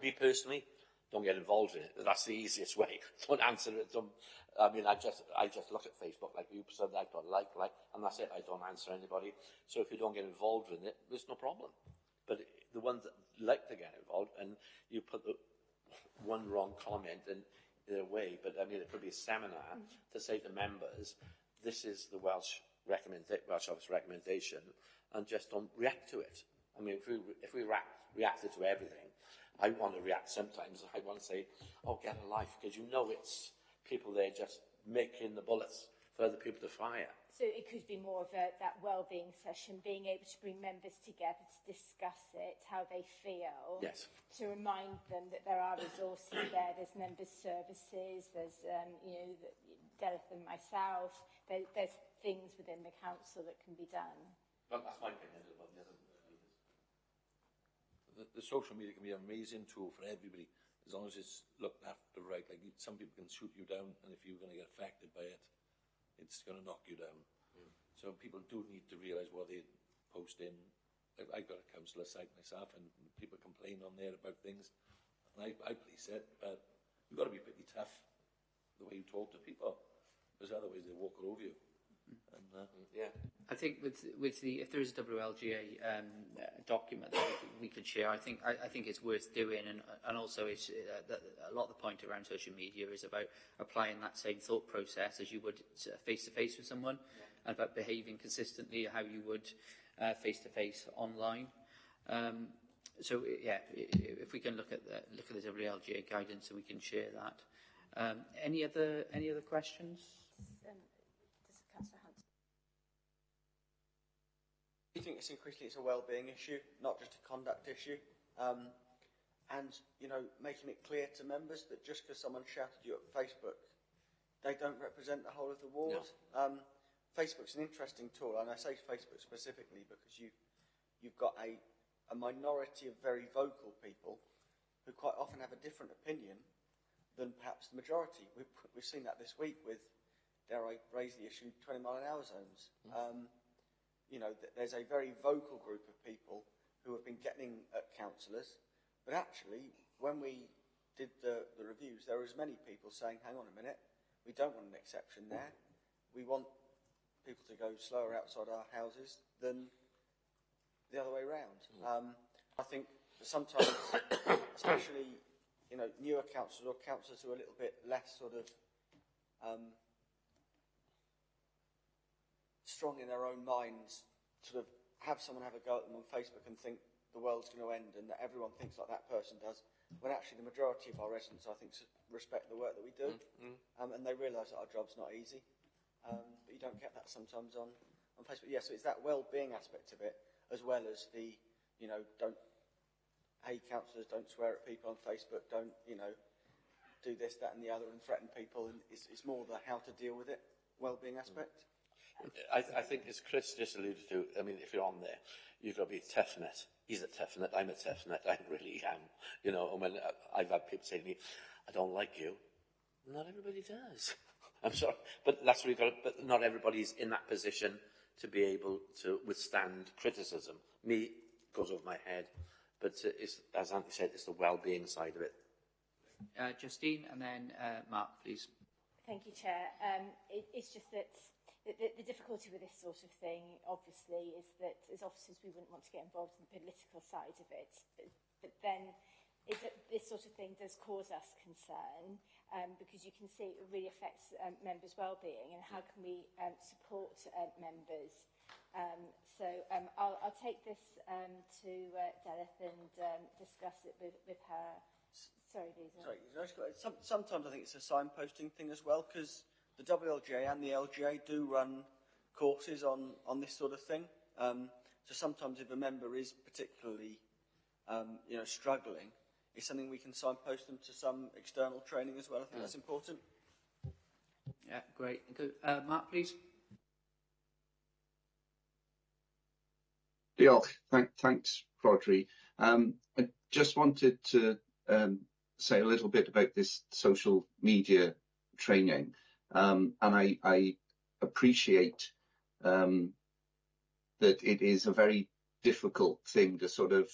Me personally, don't get involved in it. That's the easiest way. Don't answer it. I just look at Facebook like you said. I don't like, and that's it. I don't answer anybody. So if you don't get involved in it, there's no problem. But the ones that like to get involved, and you put the one wrong comment in their way, but it could be a seminar to say to members, this is the Welsh Office recommendation, and just don't react to it. If we reacted to everything, I want to react sometimes. I want to say, oh, get a life, because it's people there just making the bullets for other people to fire.
So it could be more of that well-being session, being able to bring members together to discuss it, how they feel, to remind them that there are resources there. There's members' services. There's Delith and myself. There's things within the council that can be done.
Well, that's my opinion about the other leaders.
The social media can be an amazing tool for everybody as long as it's looked after right. Like some people can shoot you down, and if you're going to get affected by it, it's going to knock you down. So people do need to realise what they post in. I've got a councillor site myself, and people complain on there about things, and I police it, but you've got to be pretty tough the way you talk to people, because otherwise they walk all over you. And,
I think with the if there is a WLGA document that we could share, I think it's worth doing, and also it's a lot of the point around social media is about applying that same thought process as you would face to face with someone, and about behaving consistently how you would face to face online. So if we can look at the WLGA guidance, and we can share that. Any other questions?
I think it's increasingly a well-being issue, not just a conduct issue. And, making it clear to members that just because someone shouted you at Facebook, they don't represent the whole of the ward. No. Facebook's an interesting tool, and I say Facebook specifically because you've got a minority of very vocal people who quite often have a different opinion than perhaps the majority. We've seen that this week with, dare I raise the issue, 20-mile-an-hour zones. There's a very vocal group of people who have been getting at councillors, But actually, when we did the reviews, there were as many people saying, hang on a minute, we don't want an exception there. We want people to go slower outside our houses than the other way around. I think sometimes, especially, newer councillors or councillors who are a little bit less sort of strong in their own minds, sort of have someone have a go at them on Facebook and think the world's going to end and that everyone thinks like that person does, when actually the majority of our residents, I think, respect the work that we do, and they realise that our job's not easy. But you don't get that sometimes on Facebook. Yeah, so it's that well-being aspect of it, as well as the, councillors, don't swear at people on Facebook, don't, do this, that and the other and threaten people. And it's more the how to deal with it, well-being aspect.
I think, as Chris just alluded to, I mean, if you're on there, you've got to be a tough nut. He's a tough nut, I'm a tough nut, I really am. And when I've had people say to me, I don't like you, not everybody does. I'm sorry, but that's what we've got. But not everybody's in that position to be able to withstand criticism. Me, goes over my head, but it's, as Anthony said, it's the well-being side of it.
Justine, and then Mark, please.
Thank you, Chair. It's just that the difficulty with this sort of thing, obviously, is that as officers we wouldn't want to get involved in the political side of it, but then this sort of thing does cause us concern, because you can see it really affects members' well-being, and how can we support members. So I'll take this to Delith and discuss it with her. Sorry, Lisa.
Sorry, sometimes I think it's a signposting thing as well, because the WLGA and the LGA do run courses on this sort of thing. So sometimes if a member is particularly, struggling, it's something we can signpost them to some external training as well. I think that's important.
Yeah, great. Good. Mark, please.
Thanks, Rodri. I just wanted to say a little bit about this social media training. And I appreciate that it is a very difficult thing to sort of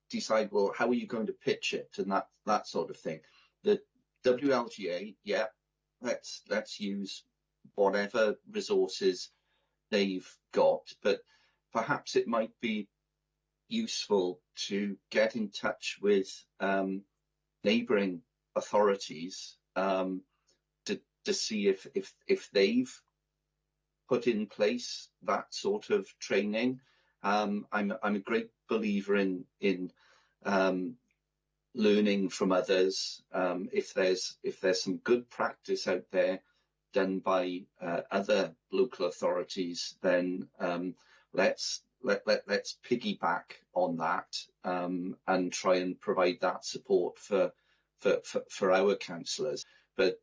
decide, well, how are you going to pitch it and that sort of thing. The WLGA, yeah, let's use whatever resources they've got, but perhaps it might be useful to get in touch with neighbouring authorities to see if they've put in place that sort of training. I'm a great believer in learning from others. If there's some good practice out there done by other local authorities, then let's piggyback on that and try and provide that support for our councillors. But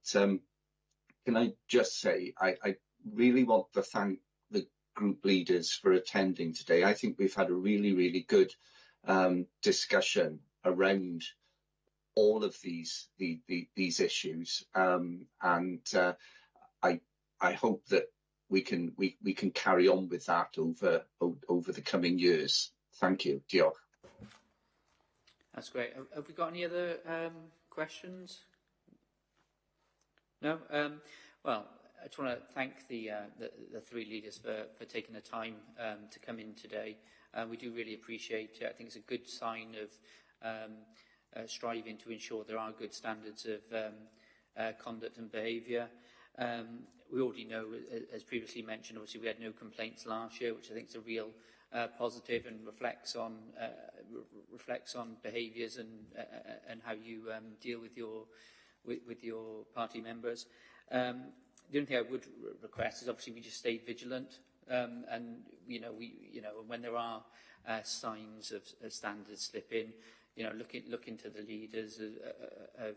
can I just say, I really want to thank the group leaders for attending today. I think we've had a really, really good discussion around all of these issues, and I hope that we can carry on with that over the coming years. Thank you. Diolch.
That's great. Have we got any other questions? No. Well, I just want to thank the three leaders for taking the time to come in today. We do really appreciate it. I think it's a good sign of striving to ensure there are good standards of conduct and behaviour. We already know, as previously mentioned, obviously we had no complaints last year, which I think is a real positive and reflects on behaviours and how you deal with your party members. The only thing I would request is obviously we just stay vigilant, and when there are signs of standards slipping, look into the leaders of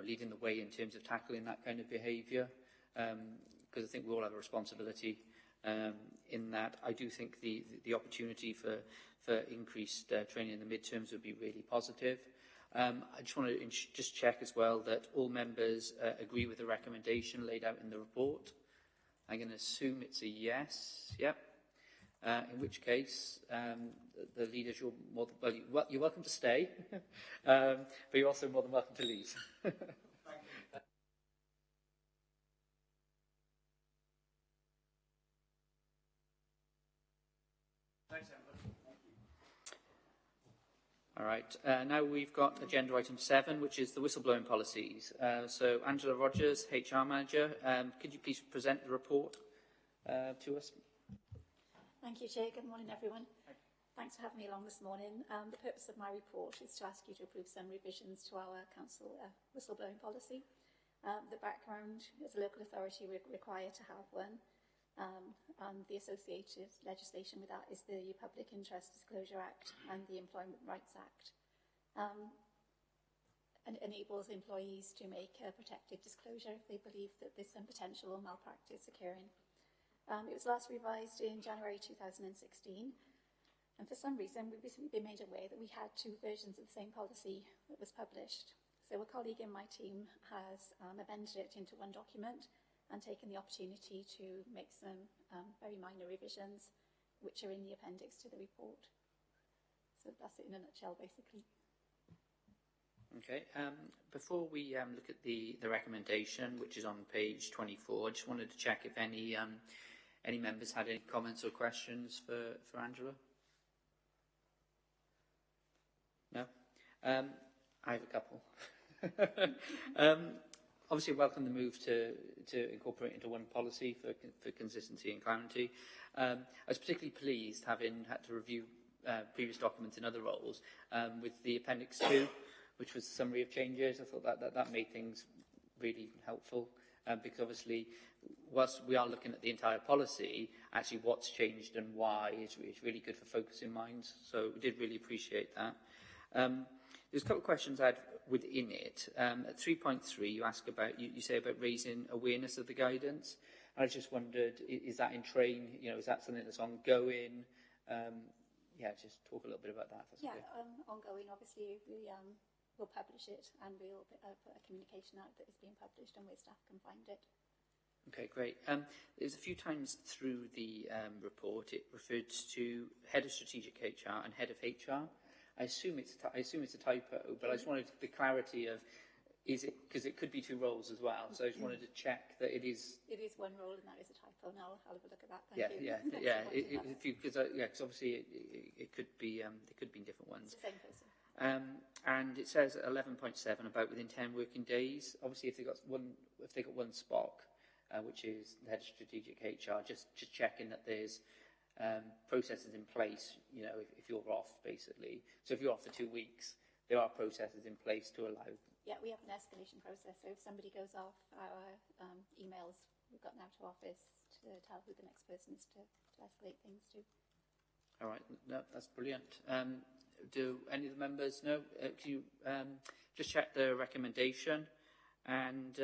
leading the way in terms of tackling that kind of behaviour, because I think we all have a responsibility in that. I do think the opportunity for increased training in the midterms would be really positive. I just want to just check as well that all members agree with the recommendation laid out in the report. I'm going to assume it's a yes. Yep. In which case, the leaders, you're more than, well, you're welcome to stay, but you're also more than welcome to leave. All right. Now we've got agenda item 7, which is the whistleblowing policies. So Angela Rogers, HR Manager, could you please present the report to us?
Thank you, Chair. Good morning, everyone. Thanks for having me along this morning. The purpose of my report is to ask you to approve some revisions to our council whistleblowing policy. The background is a local authority required to have one, and the associated legislation with that is the Public Interest Disclosure Act and the Employment Rights Act. And it enables employees to make a protective disclosure if they believe that there's some potential malpractice occurring. It was last revised in January 2016, and for some reason we've recently been made aware that we had 2 versions of the same policy that was published. So a colleague in my team has amended it into one document and taken the opportunity to make some very minor revisions, which are in the appendix to the report. So that's it in a nutshell, basically.
Okay. Before we look at the recommendation, which is on page 24, I just wanted to check if any members had any comments or questions for Angela? No? I have a couple. Obviously, welcome the move to incorporate into one policy for consistency and clarity. I was particularly pleased, having had to review previous documents in other roles, with the Appendix 2, which was a summary of changes. I thought that made things really helpful, because obviously, whilst we are looking at the entire policy, actually what's changed and why is really good for focus in mind. So we did really appreciate that. There's a couple of questions I had within it. At 3.3, you ask about, you say about raising awareness of the guidance. I just wondered, is that in train? You know, is that something that's ongoing? Yeah, just talk a little bit about that.
Yeah, okay. Ongoing. Obviously, we'll publish it and we'll put a communication out that is being published and where staff can find it.
Okay, great. There's a few times through the report it referred to head of strategic HR and head of HR. I assume it's a typo, but I just wanted the clarity of, is it, because it could be 2 roles as well, so I just wanted to check that it is... It is 1 role and that is a typo, and I'll have a look at that. Thank you. Because obviously it could be different ones.
It's the same person.
And it says 11.7 about within 10 working days. Obviously, if they got one SPOC, which is the head of strategic HR, just checking that there's processes in place, you know, if you're off, basically. So if you're off for 2 weeks, there are processes in place to allow...
Yeah, we have an escalation process. So if somebody goes off, our emails we've got now to office to tell who the next person is to escalate things to.
All right, no, that's brilliant. Do any of the members know? Can you just check the recommendation? And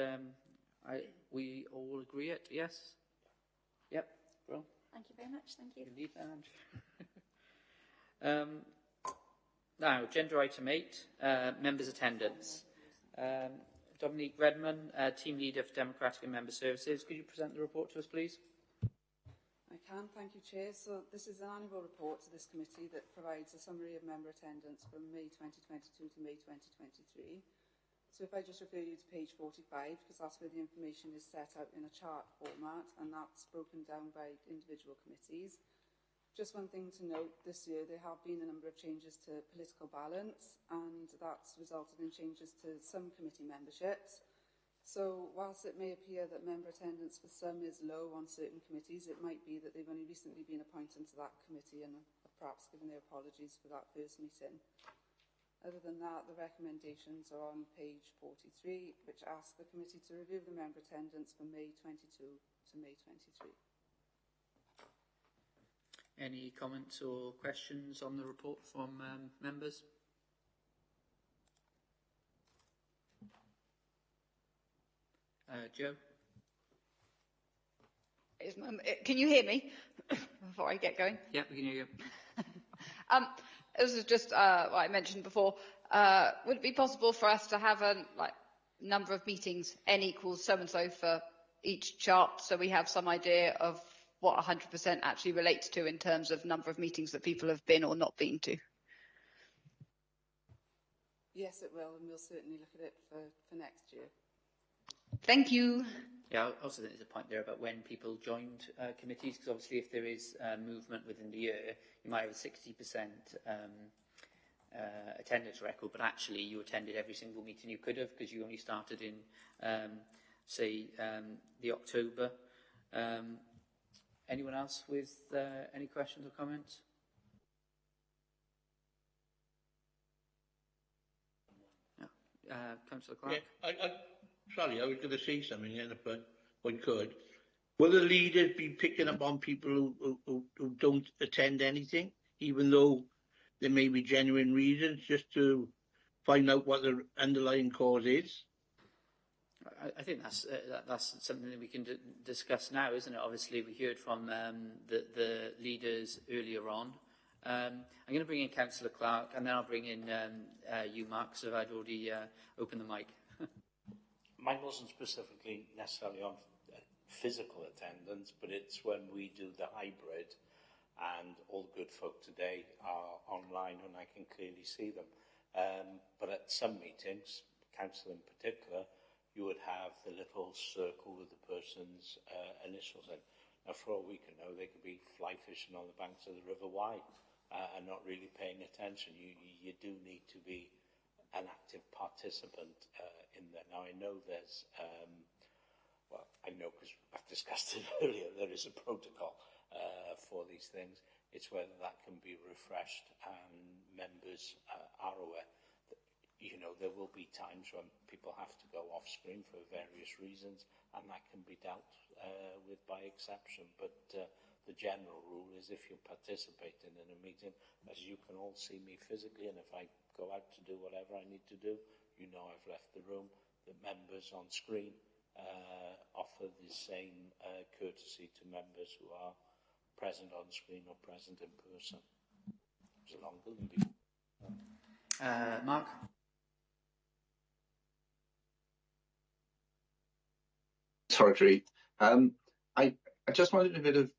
we all agree it, yes? Yep, well.
Thank you very much. Thank you.
You leave that. Now, agenda item 8, members' attendance. Dominique Redman, Team Leader for Democratic and Member Services. Could you present the report to us, please?
I can, thank you, Chair. So this is an annual report to this committee that provides a summary of member attendance from May 2022 to May 2023. So if I just refer you to page 45, because that's where the information is set out in a chart format, and that's broken down by individual committees. Just one thing to note, this year there have been a number of changes to political balance, and that's resulted in changes to some committee memberships. So whilst it may appear that member attendance for some is low on certain committees, it might be that they've only recently been appointed to that committee and have perhaps given their apologies for that first meeting. Other than that, the recommendations are on page 43, which ask the committee to review the member attendance from May 22 to May 23.
Any comments or questions on the report from members? Joe?
Can you hear me before I get going?
Yeah, we can hear you.
This is just what I mentioned before. Would it be possible for us to have a number of meetings, n equals so and so for each chart, so we have some idea of what 100% actually relates to in terms of number of meetings that people have been or not been to.
Yes, it will, and we'll certainly look at it for next year.
Thank you.
Yeah, I also think there's a point there about when people joined committees, because obviously if there is movement within the year, you might have a 60% attendance record, but actually you attended every single meeting you could have because you only started in, say, the October. Anyone else with any questions or comments? No. Councillor Clark?
Yeah, sorry, I was going to say something then, if I could. Will the leaders be picking up on people who don't attend anything, even though there may be genuine reasons, just to find out what the underlying cause is?
I think that's something that we can discuss now, isn't it? Obviously, we heard from the leaders earlier on. I'm going to bring in Councillor Clark, and then I'll bring in you, Mark, so I'd already opened the mic.
Mine wasn't specifically necessarily on physical attendance, but it's when we do the hybrid and all the good folk today are online and I can clearly see them. But at some meetings, council in particular, you would have the little circle with the person's initials in. Now, for all we can know, they could be fly fishing on the banks of the River Wye and not really paying attention. You do need to be an active participant in there. Now, I know there's, well, I know because I've discussed it earlier, there is a protocol for these things. It's whether that can be refreshed and members are aware. You know, there will be times when people have to go off screen for various reasons, and that can be dealt with by exception. But the general rule is if you're participating in a meeting, as you can all see me physically, and if I go out to do whatever I need to do, you know I've left the room. The members on screen offer the same courtesy to members who are present on screen or present in person. It was longer than before.
Mark?
Sorry, I just wanted a bit of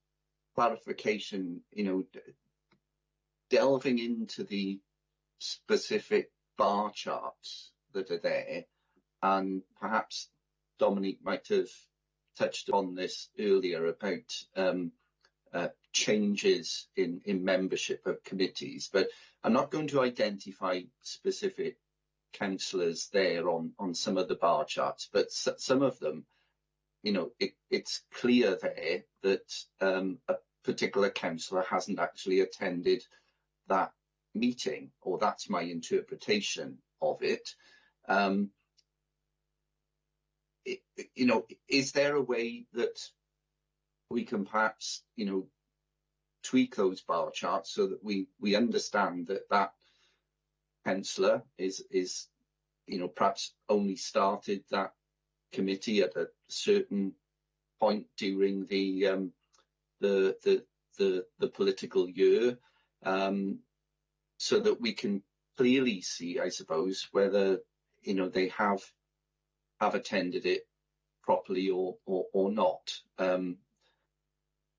clarification, you know, delving into the specific bar charts that are there, and perhaps Dominique might have touched on this earlier about changes in membership of committees, but I'm not going to identify specific councillors there on some of the bar charts, but some of them, you know, it's clear there that a particular councillor hasn't actually attended that meeting, or that's my interpretation of it. You know, is there a way that we can perhaps, you know, tweak those bar charts so that we understand that that councillor is, you know, perhaps only started that committee at a certain point during the political year, so that we can clearly see, I suppose, whether, you know, they have attended it properly or not.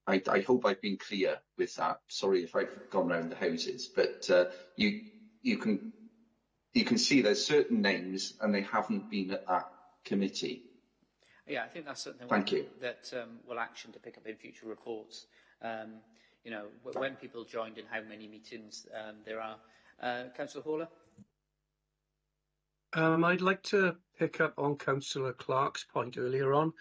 I hope I've been clear with that. Sorry if I've gone round the houses, but you can see there's certain names and they haven't been at that committee.
Yeah, I think that's something that we'll action to pick up in future reports. You know, when people joined and how many meetings there are. Councillor Haller?
I'd like to pick up on Councillor Clark's point earlier on.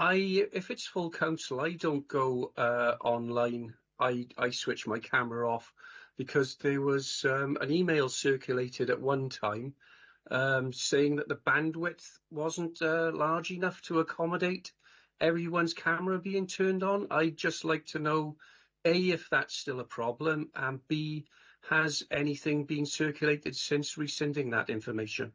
If it's full council, I don't go online. I switch my camera off because there was an email circulated at one time saying that the bandwidth wasn't large enough to accommodate everyone's camera being turned on. I'd just like to know, A, if that's still a problem, and B, has anything been circulated since rescinding that information?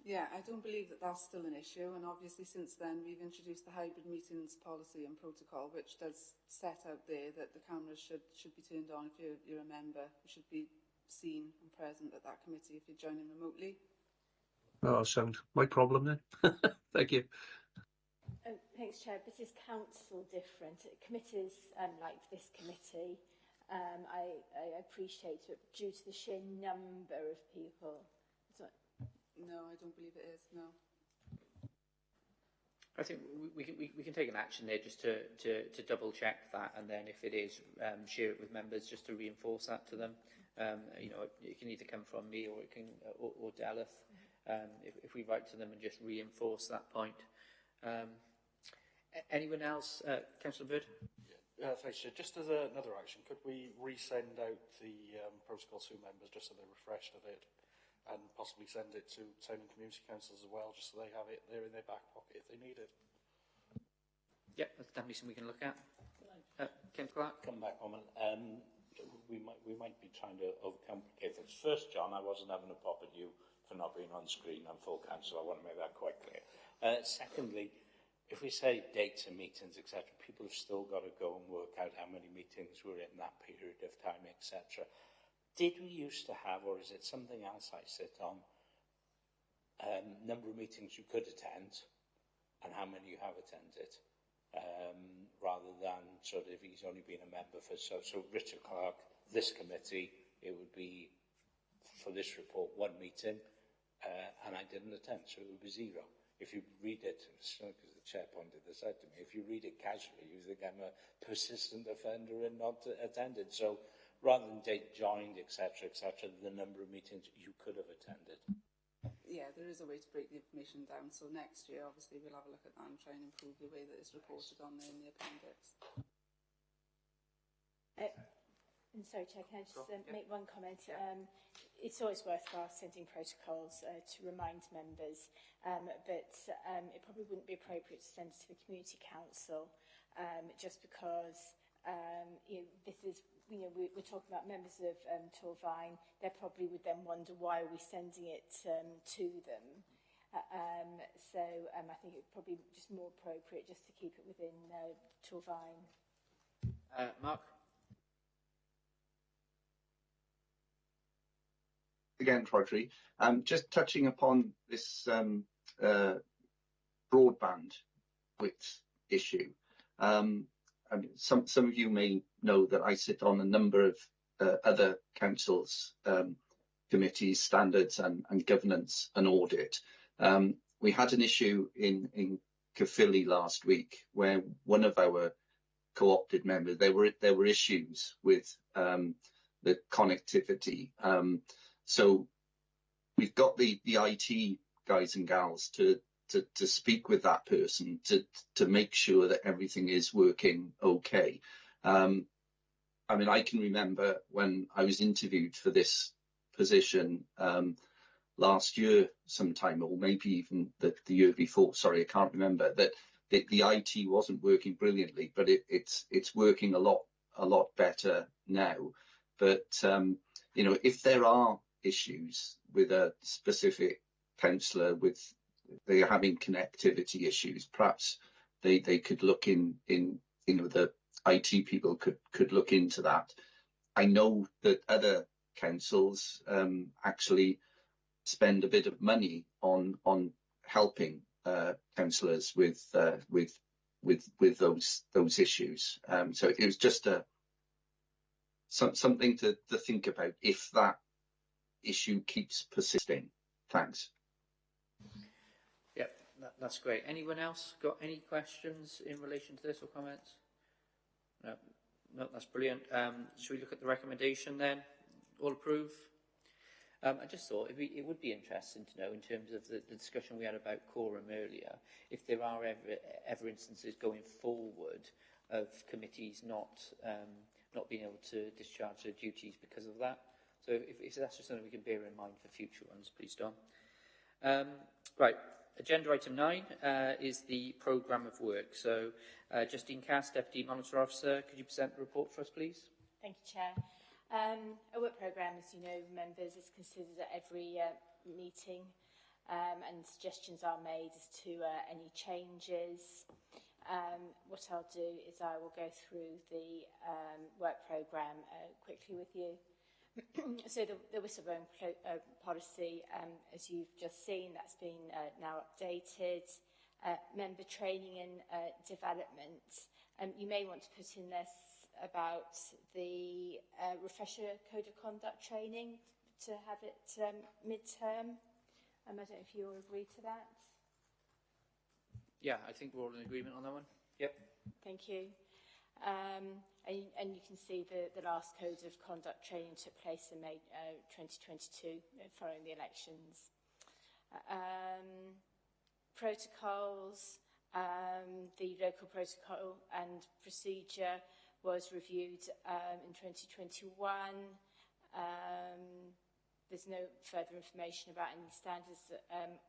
Yeah, I don't believe that that's still an issue, and obviously since then we've introduced the hybrid meetings policy and protocol, which does set out there that the cameras should be turned on if you're a member. You should be seen and present at that committee if you're joining remotely.
Oh, sound my problem then. Thank you.
Thanks, Chair. But is council different? Committees, like this committee, I appreciate it due to the sheer number of people.
No, I don't believe it is, no.
I think we can take an action there just to double check that, and then if it is, share it with members just to reinforce that to them. You know, it can either come from me or it can or Delith. If we write to them and just reinforce that point. Anyone else? Councillor Bird?
Thanks, Chair. Just as another action, could we resend out the protocol to members just so they're refreshed of it, and possibly send it to town and community councils as well, just so they have it there in their back pocket if they need it?
Yeah, that's definitely something we can look at. Ken Clark?
Come back, Norman. We might be trying to overcomplicate things. First, John, I wasn't having a pop at you for not being on screen. I'm full council. I want to make that quite clear. Secondly, if we say dates and meetings, etc., people have still got to go and work out how many meetings were in that period of time, etc. Did we used to have, or is it something else I sit on, number of meetings you could attend and how many you have attended, rather than sort of he's only been a member for so Richard Clark, this committee, it would be for this report 1 meeting and I didn't attend, so it would be 0. If you read it, because the chair pointed this out to me, if you read it casually, you think I'm a persistent offender and not attended. So rather than date joined, etc., the number of meetings you could have attended.
Yeah, there is a way to break the information down. So next year, obviously, we'll have a look at that and try and improve the way that it's reported on there in the appendix.
And sorry, Chair, can I just make one comment? It's always worthwhile sending protocols to remind members, but it probably wouldn't be appropriate to send it to the Community Council, just because this is, we're talking about members of Torvine. They probably would then wonder why are we sending it to them. So I think it's probably just more appropriate just to keep it within Torvine.
Mark?
Again, Rodri, just touching upon this broadband width issue. I mean, some of you may know that I sit on a number of other councils' committees, standards and governance and audit. We had an issue in Caerphilly last week where one of our co-opted members, there were issues with the connectivity. So we've got the IT guys and gals to speak with that person to make sure that everything is working okay. I mean, I can remember when I was interviewed for this position last year sometime, or maybe even the year before, sorry, I can't remember, that the IT wasn't working brilliantly, but it's working a lot better now. But, if there are issues with a specific councillor with they're having connectivity issues, perhaps they could look in the IT people could look into that. I know that other councils actually spend a bit of money on helping councillors with those issues. So it was just something to think about if that issue keeps persisting. Thanks.
Yep, that's great. Anyone else got any questions in relation to this or comments? No, that's brilliant. Should we look at the recommendation then? All approve? I just thought it would be interesting to know, in terms of the discussion we had about quorum earlier, if there are ever instances going forward of committees not being able to discharge their duties because of that. So if that's just something we can bear in mind for future ones, please, Dom. Right, agenda item 9 is the programme of work. So Justine Cass, Deputy Monitor Officer, could you present the report for us, please?
Thank you, Chair. A work programme, as you know, members, is considered at every meeting, and suggestions are made as to any changes. What I'll do is I will go through the work programme quickly with you. So the whistleblowing policy, as you've just seen, that's been now updated. member training and development. You may want to put in this about the refresher code of conduct training to have it mid-term. I don't know if you all agree to that.
Yeah, I think we're all in agreement on that one. Yep.
Thank you. And you can see the last code of conduct training took place in May 2022 following the elections. Protocols, the local protocol and procedure was reviewed in 2021. There's no further information about any standards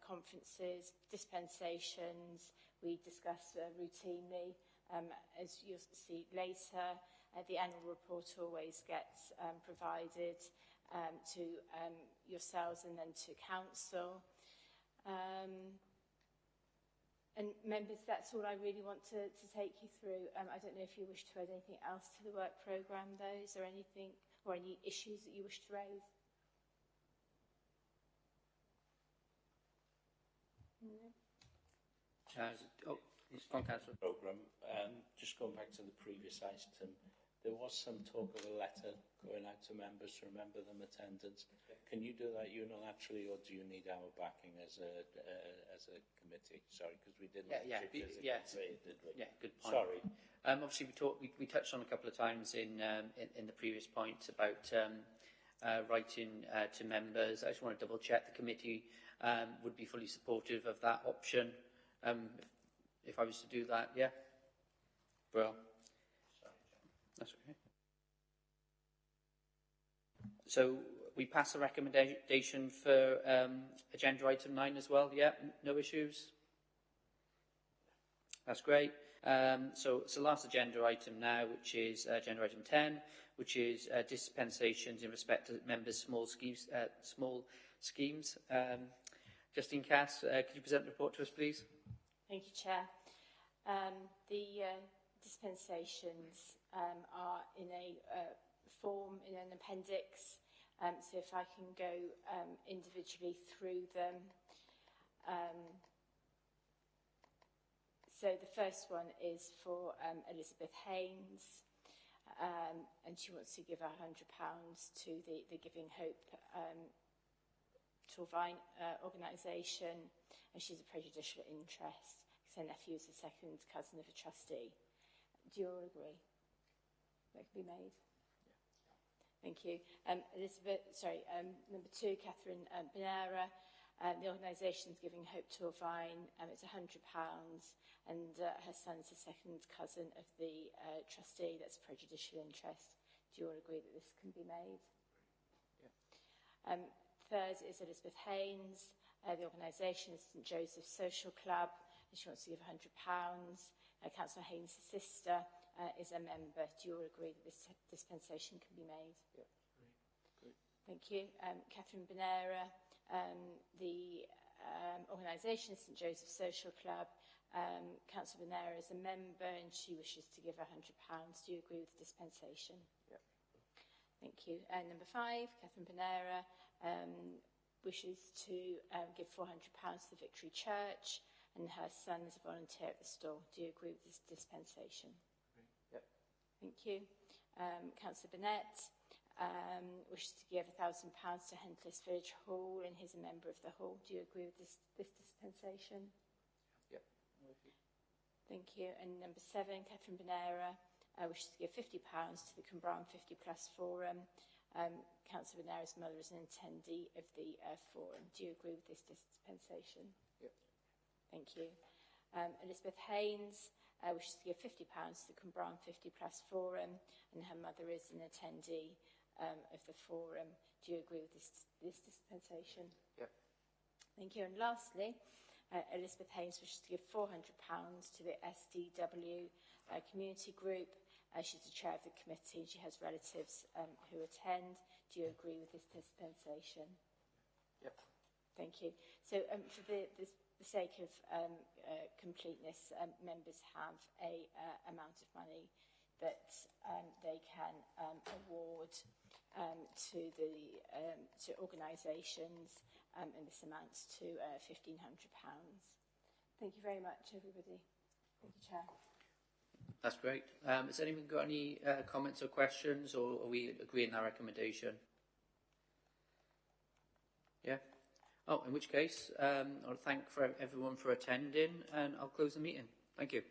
conferences, dispensations. We discuss routinely, as you'll see later. The annual report always gets provided to yourselves and then to council. And members, that's all I really want to take you through. I don't know if you wish to add anything else to the work programme, though. Is there anything or any issues that you wish to raise? No.
It's on council.
Programme. Just going back to the previous item, there was some talk of a letter going out to members to remember them attendance. Can you do that unilaterally, or do you need our backing as a committee? Sorry, because we didn't.
Yeah, did we? Yeah, good point.
Sorry.
Obviously, we touched on a couple of times in the previous point about writing to members. I just want to double check the committee would be fully supportive of that option. If I was to do that, yeah. Well, that's okay. So we pass the recommendation for agenda item 9 as well. Yeah, no issues. That's great. So last agenda item now, which is agenda item 10, which is dispensations in respect to members' small schemes. Justine Cass, could you present the report to us, please?
Thank you, Chair. The dispensations are in a form, in an appendix, so if I can go individually through them. So the first one is for Elizabeth Haynes, and she wants to give £100 to the Giving Hope Torvine organisation, and she's a prejudicial interest because her nephew is a second cousin of a trustee. Do you all agree that can be made? Yeah. Thank you. Number 2, Catherine Benera. The organisation is Giving Hope Torvine. It's £100, and her son's a second cousin of the trustee. That's a prejudicial interest. Do you all agree that this can be made? Yeah. Third is Elizabeth Haynes. The organisation is St Joseph's Social Club, and she wants to give £100. Councillor Haynes' sister is a member. Do you all agree that this dispensation can be made?
Yeah. Great.
Thank you. Catherine Benera. The organisation is St Joseph's Social Club. Councillor Benera is a member, and she wishes to give £100. Do you agree with the dispensation?
Yeah.
Thank you. Number 5, Catherine Benera wishes to give £400 to the Victory Church, and her son is a volunteer at the store. Do you agree with this dispensation?
Yep.
Thank you. Councillor Burnett wishes to give £1,000 to Hentless Village Hall, and he's a member of the hall. Do you agree with this dispensation?
Yep.
Thank you. And number 7, Catherine Benera wishes to give £50 to the Cwmbran 50 Plus Forum. Councillor Benera's mother is an attendee of the forum. Do you agree with this dispensation?
Yep.
Thank you. Elizabeth Haynes wishes to give £50 to the Cwmbran 50 Plus Forum, and her mother is an attendee of the forum. Do you agree with this dispensation?
Yep.
Thank you. And lastly, Elizabeth Haynes wishes to give £400 to the SDW community group. She's the chair of the committee, and she has relatives who attend. Do you agree with this dispensation?
Yep.
Thank you. So for the sake of completeness, members have a amount of money that they can award to organisations, and this amounts to £1,500. Thank you very much, everybody. Thank you, Chair.
That's great. Has anyone got any comments or questions, or are we agreeing our recommendation? Yeah? Oh, in which case, I'll thank everyone for attending, and I'll close the meeting. Thank you.